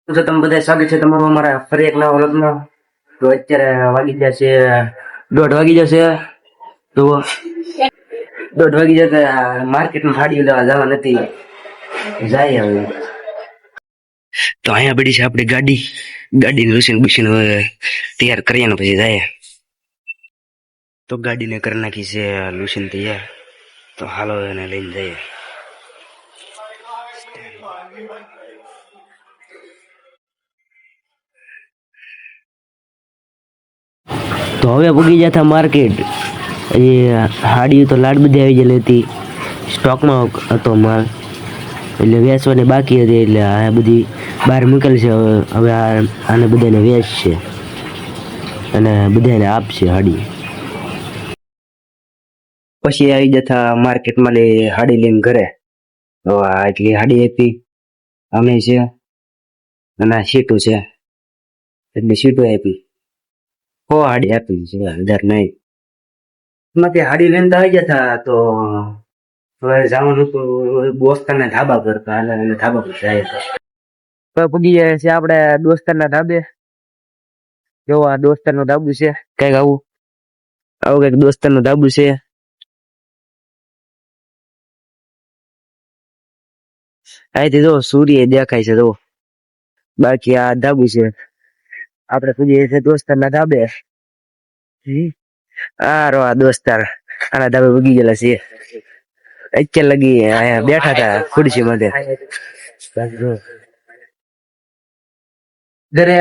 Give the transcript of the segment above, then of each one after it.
તો તમે બધા સ્વાગત છે તમારું અમારા ફરી એક નવા વ્લોગમાં. તો અત્યારે વાગી જશે 1:30 વાગી જશે. તો 1:30 વાગી જશે. માર્કેટમાં સાડી લેવા જવા નથી, જાય હવે. તો અહીંયા પડી છે આપણી ગાડીની લુસીન બુસીન હવે તૈયાર કરીએ ને પછી જાય. તો ગાડીને કરી નાખી છે લુસીન તૈયાર. તો હાલો એને લઈને જઈએ. તો હવે પૂગી જતા માર્કેટ. એ હાડી તો લાડ બધી આવી ગયેલી હતી, સ્ટોકમાં હતો માલ, એટલે વેચવાની બાકી હતી. એટલે આ બધી બહાર મૂકેલી છે. હવે આને બધાને વેચશે અને બધાને આપશે હાડી. પછી આવી જતા માર્કેટમાં લઈ હાડી લઈને ઘરે. તો આ એટલી હાડી આપી અમે છે અને આ સીટું છે, એટલે સીટું આપી. હાડી આપી છે 1000 નહીં. એમાંથી હાડી લઈને તો આવી જતા. તો હવે જવાનું તો દોસ્તારના ધાબા પર, ધાબા પર જાય. તો પૂગી જાય છે આપણે દોસ્તારના ધાબે. જો આ દોસ્તારનું ધાબુ છે, કઈક આવું કઈક દોસ્તારનું ધાબુ છે. અહીંથી જો સૂર્ય દેખાય છે. જો બાકી આ ધાબુ છે. આપણે પૂગી છે દોસ્તારના ધાબે. આ દોસ્તાર આના ધાબે પૂગી ગયેલા છે. અત્યારે લગી અહીંયા બેઠા હતા ખુરશી માંથી. ઘરે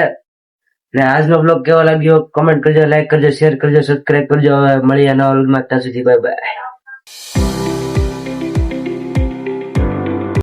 ને આજનો બ્લોગ કેવો લાગ્યો કમેન્ટ કરજો, લાઈક કરજો, શેર કરજો, સબસ્ક્રાઇબ કરજો. હવે મળીએ નવા વ્લોગમાં. ત્યાં સુધી બાય બાય.